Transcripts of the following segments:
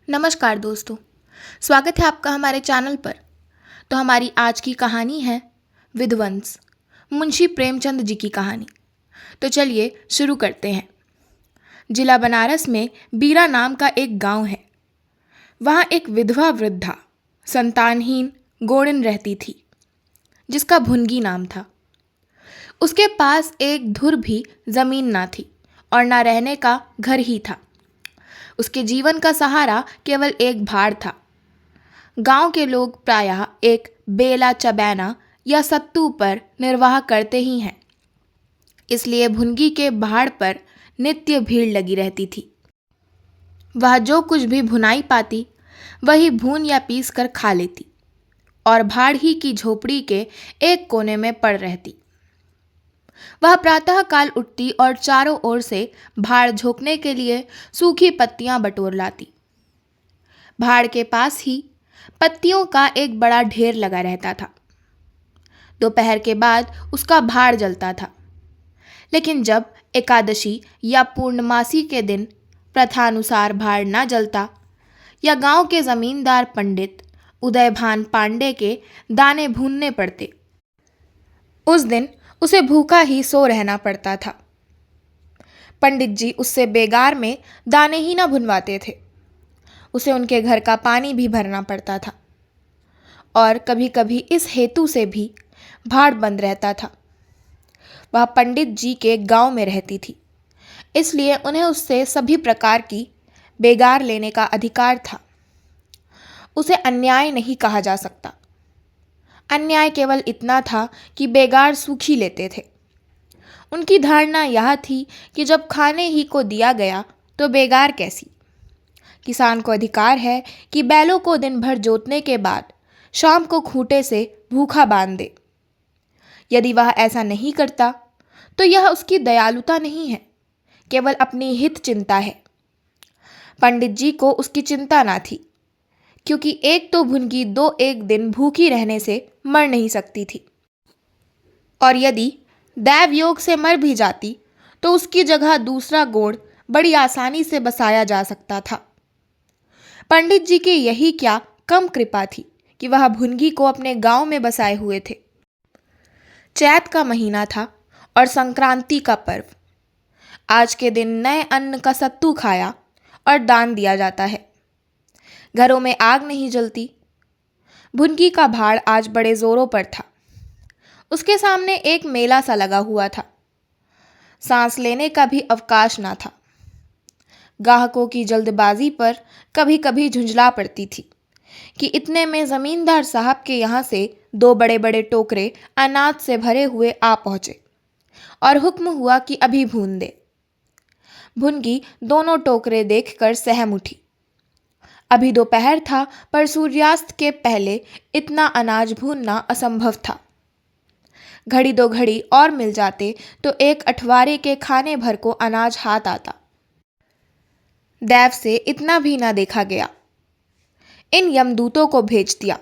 नमस्कार दोस्तों। स्वागत है आपका हमारे चैनल पर। तो हमारी आज की कहानी है विध्वंस, मुंशी प्रेमचंद जी की कहानी। तो चलिए शुरू करते हैं। जिला बनारस में बीरा नाम का एक गांव है। वहाँ एक विधवा वृद्धा संतानहीन गोड़िन रहती थी, जिसका भुनगी नाम था। उसके पास एक धुर भी जमीन ना थी और ना रहने का घर ही था। उसके जीवन का सहारा केवल एक भाड़ था। गांव के लोग प्रायः एक बेला चबैना या सत्तू पर निर्वाह करते ही हैं, इसलिए भुनगी के भाड़ पर नित्य भीड़ लगी रहती थी। वह जो कुछ भी भुनाई पाती वही भून या पीस कर खा लेती और भाड़ ही की झोपड़ी के एक कोने में पड़ रहती। वह प्रातः काल उठती और चारों ओर से भाड़ झोंकने के लिए सूखी पत्तियां बटोर लाती। भाड़ के पास ही पत्तियों का एक बड़ा ढेर लगा रहता था। दोपहर के बाद उसका भाड़ जलता था, लेकिन जब एकादशी या पूर्णमासी के दिन प्रथानुसार भाड़ न जलता या गांव के जमींदार पंडित उदयभान पांडे के दाने भूनने पड़ते, उस दिन उसे भूखा ही सो रहना पड़ता था। पंडित जी उससे बेगार में दाने ही न भुनवाते थे, उसे उनके घर का पानी भी भरना पड़ता था और कभी कभी इस हेतु से भी भाड़ बंद रहता था। वह पंडित जी के गांव में रहती थी, इसलिए उन्हें उससे सभी प्रकार की बेगार लेने का अधिकार था। उसे अन्याय नहीं कहा जा सकता। अन्याय केवल इतना था कि बेगार सूखी लेते थे। उनकी धारणा यह थी कि जब खाने ही को दिया गया तो बेगार कैसी। किसान को अधिकार है कि बैलों को दिन भर जोतने के बाद शाम को खूंटे से भूखा बांध दे। यदि वह ऐसा नहीं करता तो यह उसकी दयालुता नहीं है, केवल अपनी हित चिंता है। पंडित जी को उसकी चिंता ना थी, क्योंकि एक तो भुनगी दो एक दिन भूखी रहने से मर नहीं सकती थी, और यदि दैव योग से मर भी जाती तो उसकी जगह दूसरा गोड़ बड़ी आसानी से बसाया जा सकता था। पंडित जी की यही क्या कम कृपा थी कि वह भुनगी को अपने गांव में बसाए हुए थे। चैत का महीना था और संक्रांति का पर्व। आज के दिन नए अन्न का सत्तू खाया और दान दिया जाता है। घरों में आग नहीं जलती। भुनगी का भाड़ आज बड़े जोरों पर था। उसके सामने एक मेला सा लगा हुआ था। सांस लेने का भी अवकाश ना था। ग्राहकों की जल्दबाजी पर कभी कभी झुंझला पड़ती थी कि इतने में जमींदार साहब के यहाँ से दो बड़े बड़े टोकरे अनाज से भरे हुए आ पहुंचे और हुक्म हुआ कि अभी भून दे। भुनगी दोनों टोकरे देखकर सहम उठी। अभी दोपहर था, पर सूर्यास्त के पहले इतना अनाज भूनना असंभव था। घड़ी दो घड़ी और मिल जाते तो एक अठवारे के खाने भर को अनाज हाथ आता। दैव से इतना भी ना देखा गया। इन यमदूतों को भेज दिया।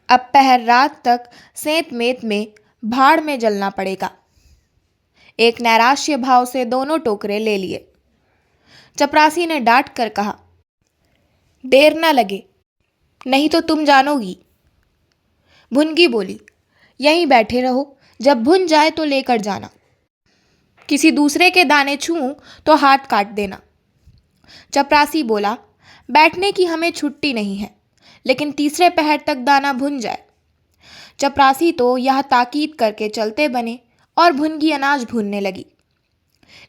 अब पहर रात तक सेंत मेत में भाड़ में जलना पड़ेगा। एक नैराश्य भाव से दोनों टोकरे ले लिए। चपरासी ने डांट कर कहा, देर ना लगे, नहीं तो तुम जानोगी। भुनगी बोली, यहीं बैठे रहो, जब भुन जाए तो लेकर जाना। किसी दूसरे के दाने छूऊं तो हाथ काट देना। चपरासी बोला, बैठने की हमें छुट्टी नहीं है, लेकिन तीसरे पहर तक दाना भुन जाए। चपरासी तो यह ताकीद करके चलते बने और भुनगी अनाज भूनने लगी।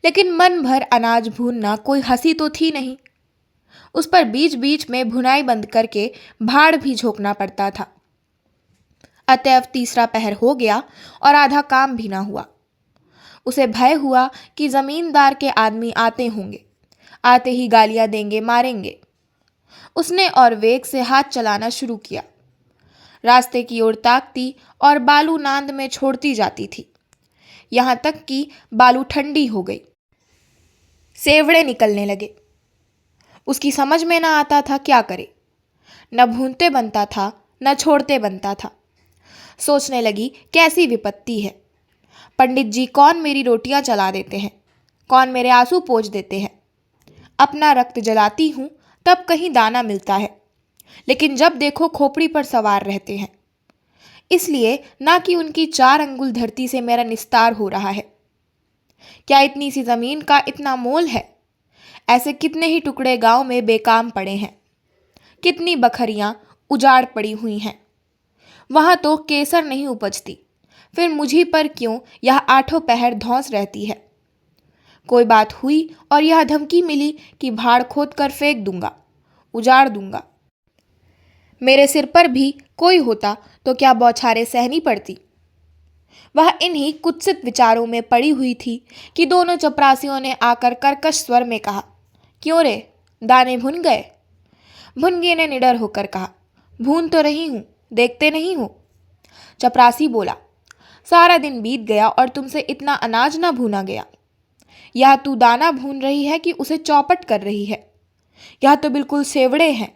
लेकिन मन भर अनाज भूनना कोई हंसी तो थी नहीं। उस पर बीच बीच में भुनाई बंद करके भाड़ भी झोंकना पड़ता था। अतएव तीसरा पहर हो गया और आधा काम भी ना हुआ। उसे भय हुआ कि जमींदार के आदमी आते होंगे, आते ही गालियां देंगे, मारेंगे। उसने और वेग से हाथ चलाना शुरू किया। रास्ते की ओर ताकती और बालू नांद में छोड़ती जाती थी, यहाँ तक कि बालू ठंडी हो गई। सेवड़े निकलने लगे। उसकी समझ में ना आता था क्या करे। न भूनते बनता था, न छोड़ते बनता था। सोचने लगी, कैसी विपत्ति है। पंडित जी कौन मेरी रोटियां चला देते हैं, कौन मेरे आंसू पोंछ देते हैं। अपना रक्त जलाती हूँ तब कहीं दाना मिलता है, लेकिन जब देखो खोपड़ी पर सवार रहते हैं। इसलिए ना कि उनकी 4 अंगुल धरती से मेरा निस्तार हो रहा है। क्या इतनी सी जमीन का इतना मोल है? ऐसे कितने ही टुकड़े गांव में बेकाम पड़े हैं, कितनी बखरियां उजाड़ पड़ी हुई हैं। वहां तो केसर नहीं उपजती, फिर मुझी पर क्यों यह 8 पहर धौंस रहती है। कोई बात हुई और यह धमकी मिली कि भाड़ खोद कर फेंक दूंगा, उजाड़ दूंगा। मेरे सिर पर भी कोई होता तो क्या बौछारें सहनी पड़ती। वह इन्हीं कुत्सित विचारों में पड़ी हुई थी कि दोनों चपरासियों ने आकर कर्कश स्वर में कहा, क्यों रे, दाने भुन गए? भुनगी ने निडर होकर कहा, भून तो रही हूं, देखते नहीं हो। चपरासी बोला, सारा दिन बीत गया और तुमसे इतना अनाज ना भूना गया। यह तू दाना भून रही है कि उसे चौपट कर रही है? यह तो बिल्कुल सेवड़े हैं,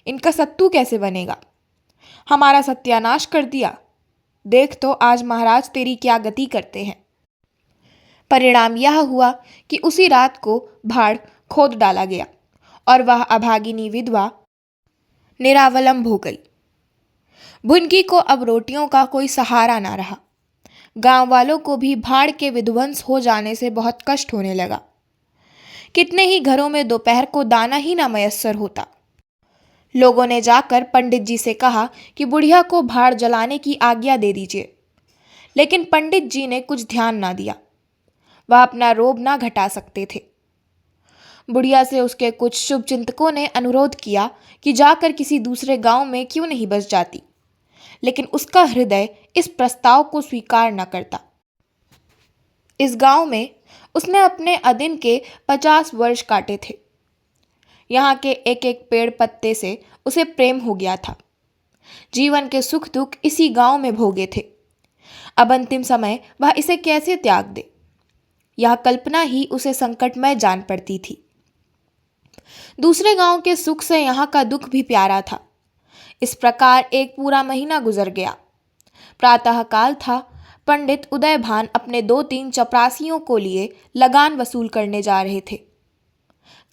इनका सत्तू कैसे बनेगा? हमारा सत्यानाश कर दिया। देख तो आज महाराज तेरी क्या गति करते हैं। परिणाम यह हुआ कि उसी रात को भाड़ खोद डाला गया और वह अभागिनी विधवा निरावलंब हो गई। भुनकी को अब रोटियों का कोई सहारा ना रहा। गांव वालों को भी भाड़ के विध्वंस हो जाने से बहुत कष्ट होने लगा। कितने ही घरों में दोपहर को दाना ही ना मयस्सर होता। लोगों ने जाकर पंडित जी से कहा कि बुढ़िया को भाड़ जलाने की आज्ञा दे दीजिए, लेकिन पंडित जी ने कुछ ध्यान ना दिया। वह अपना रोब ना घटा सकते थे। बुढ़िया से उसके कुछ शुभचिंतकों ने अनुरोध किया कि जाकर किसी दूसरे गांव में क्यों नहीं बस जाती, लेकिन उसका हृदय इस प्रस्ताव को स्वीकार न करता। इस गांव में उसने अपने अदिन के 50 वर्ष काटे थे। यहाँ के एक एक पेड़ पत्ते से उसे प्रेम हो गया था। जीवन के सुख दुख इसी गांव में भोगे थे। अब अंतिम समय वह इसे कैसे त्याग दे, यह कल्पना ही उसे संकटमय जान पड़ती थी। दूसरे गांव के सुख से यहाँ का दुख भी प्यारा था। इस प्रकार एक पूरा महीना गुजर गया। प्रातःकाल था। पंडित उदयभान अपने 2-3 चपरासियों को लिए लगान वसूल करने जा रहे थे।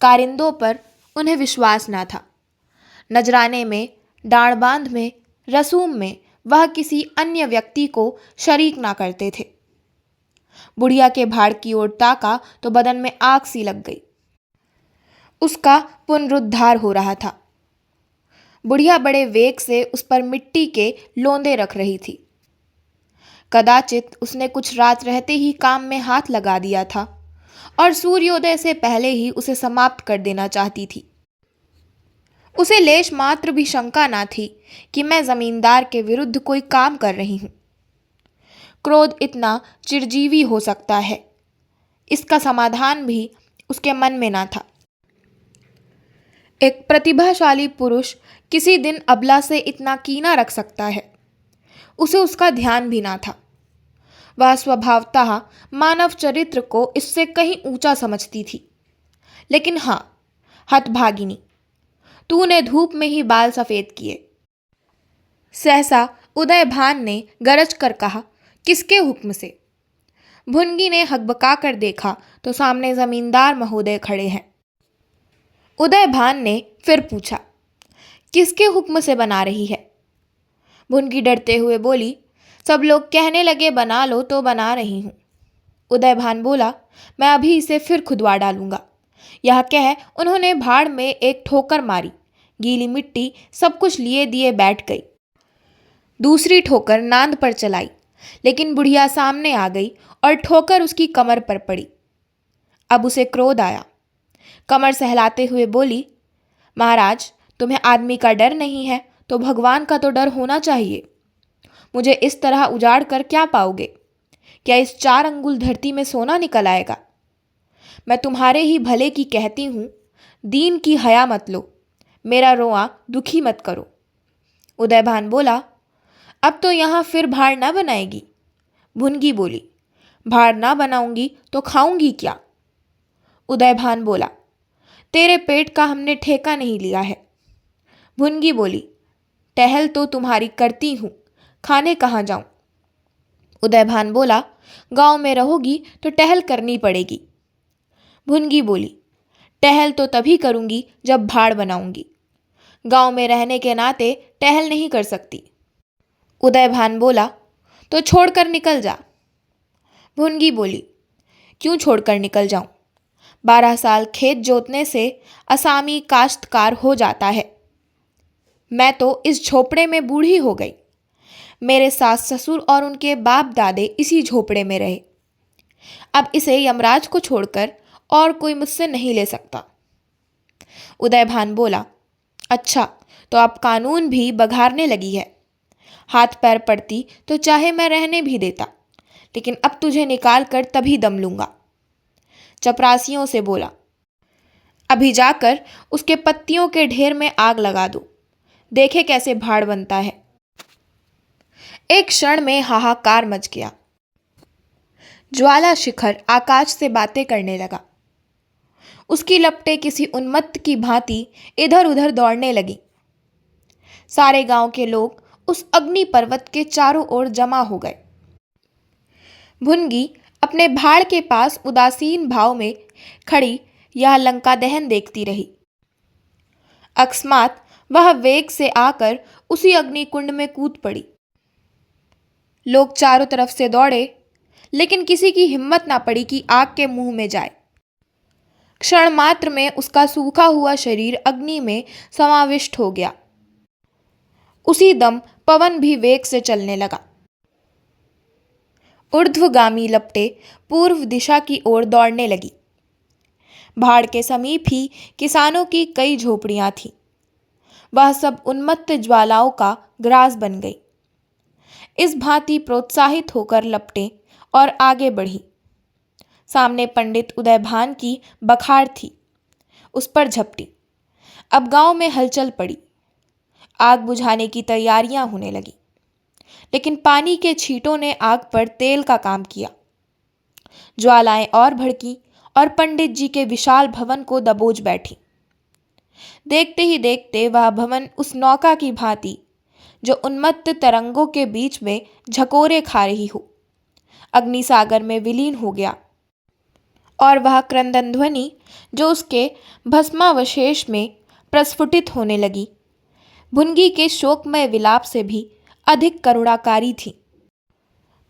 कारिंदों पर उन्हें विश्वास न था। नजराने में, डांड-बांध में, रसूम में वह किसी अन्य व्यक्ति को शरीक ना करते थे। बुढ़िया के भाड़ की ओर ताका तो बदन में आग सी लग गई। उसका पुनरुद्धार हो रहा था। बुढ़िया बड़े वेग से उस पर मिट्टी के लोंदे रख रही थी। कदाचित उसने कुछ रात रहते ही काम में हाथ लगा दिया था और सूर्योदय से पहले ही उसे समाप्त कर देना चाहती थी। उसे लेश मात्र भी शंका ना थी कि मैं जमींदार के विरुद्ध कोई काम कर रही हूं। क्रोध इतना चिरजीवी हो सकता है, इसका समाधान भी उसके मन में ना था। एक प्रतिभाशाली पुरुष किसी दिन अबला से इतना कीना रख सकता है, उसे उसका ध्यान भी ना था। वह स्वभावतः मानव चरित्र को इससे कहीं ऊंचा समझती थी। लेकिन हाँ, हतभागिनी, तूने धूप में ही बाल सफेद किए। सहसा उदयभान ने गरज कर कहा, किसके हुक्म से? भुनगी ने हकबका कर देखा तो सामने जमींदार महोदय खड़े हैं। उदयभान ने फिर पूछा, किसके हुक्म से बना रही है? भुनगी डरते हुए बोली, सब लोग कहने लगे बना लो तो बना रही हूं। उदयभान बोला, मैं अभी इसे फिर खुदवा डालूंगा। यह कह उन्होंने भाड़ में एक ठोकर मारी। गीली मिट्टी सब कुछ लिए दिए बैठ गई। दूसरी ठोकर नांद पर चलाई, लेकिन बुढ़िया सामने आ गई और ठोकर उसकी कमर पर पड़ी। अब उसे क्रोध आया। कमर सहलाते हुए बोली, महाराज, तुम्हें आदमी का डर नहीं है तो भगवान का तो डर होना चाहिए। मुझे इस तरह उजाड़ कर क्या पाओगे? क्या इस 4 अंगुल धरती में सोना निकल आएगा? मैं तुम्हारे ही भले की कहती हूं, दीन की हया मत लो, मेरा रोआ दुखी मत करो। उदयभान बोला, अब तो यहाँ फिर भाड़ ना बनाएगी? भुनगी बोली, भाड़ ना बनाऊंगी तो खाऊंगी क्या? उदयभान बोला, तेरे पेट का हमने ठेका नहीं लिया है। भुनगी बोली, टहल तो तुम्हारी करती हूं, खाने कहाँ जाऊं? उदयभान बोला, गांव में रहोगी तो टहल करनी पड़ेगी। भुनगी बोली, टहल तो तभी करूंगी जब भाड़ बनाऊंगी। गांव में रहने के नाते टहल नहीं कर सकती। उदयभान बोला, तो छोड़कर निकल जा। भुनगी बोली, क्यों छोड़कर निकल जाऊं? 12 साल खेत जोतने से असामी काश्तकार हो जाता है। मैं तो इस झोपड़े में बूढ़ी हो गई। मेरे सास ससुर और उनके बाप दादे इसी झोपड़े में रहे। अब इसे यमराज को छोड़कर और कोई मुझसे नहीं ले सकता। उदयभान बोला, अच्छा, तो अब कानून भी बघारने लगी है। हाथ पैर पड़ती तो चाहे मैं रहने भी देता, लेकिन अब तुझे निकाल कर तभी दम लूंगा। चपरासियों से बोला, अभी जाकर उसके पत्तियों के ढेर में आग लगा दो, देखे कैसे भाड़ बनता है। एक क्षण में हाहाकार मच गया। ज्वाला शिखर आकाश से बातें करने लगा। उसकी लपटें किसी उन्मत्त की भांति इधर उधर दौड़ने लगी। सारे गांव के लोग उस अग्नि पर्वत के चारों ओर जमा हो गए। भुनगी अपने भाड़ के पास उदासीन भाव में खड़ी यह लंका दहन देखती रही। अकस्मात वह वेग से आकर उसी अग्निकुंड में कूद पड़ी। लोग चारों तरफ से दौड़े, लेकिन किसी की हिम्मत ना पड़ी कि आग के मुंह में जाए। क्षण मात्र में उसका सूखा हुआ शरीर अग्नि में समाविष्ट हो गया। उसी दम पवन भी वेग से चलने लगा। ऊर्ध्वगामी लपटें पूर्व दिशा की ओर दौड़ने लगी। भाड़ के समीप ही किसानों की कई झोपड़ियां थीं। वह सब उन्मत्त ज्वालाओं का ग्रास बन गई। इस भांति प्रोत्साहित होकर लपटें और आगे बढ़ी। सामने पंडित उदयभान की बखार थी, उस पर झपटी। अब गांव में हलचल पड़ी। आग बुझाने की तैयारियां होने लगी, लेकिन पानी के छींटों ने आग पर तेल का काम किया। ज्वालाएं और भड़की और पंडित जी के विशाल भवन को दबोच बैठी। देखते ही देखते वह भवन उस नौका की भांति जो उन्मत्त तरंगों के बीच में झकोरे खा रही हो, अग्निसागर में विलीन हो गया। और वह क्रंदन ध्वनि जो उसके भस्मावशेष में प्रस्फुटित होने लगी, भुनगी के शोकमय विलाप से भी अधिक करुणाकारी थी।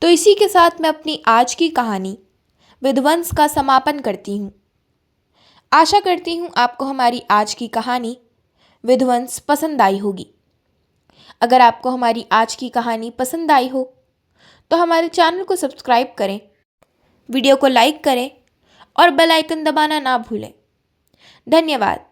तो इसी के साथ मैं अपनी आज की कहानी विध्वंस का समापन करती हूँ। आशा करती हूँ आपको हमारी आज की कहानी विध्वंस पसंद आई होगी। अगर आपको हमारी आज की कहानी पसंद आई हो तो हमारे चैनल को सब्सक्राइब करें, वीडियो को लाइक करें और बेल आइकन दबाना ना भूलें। धन्यवाद।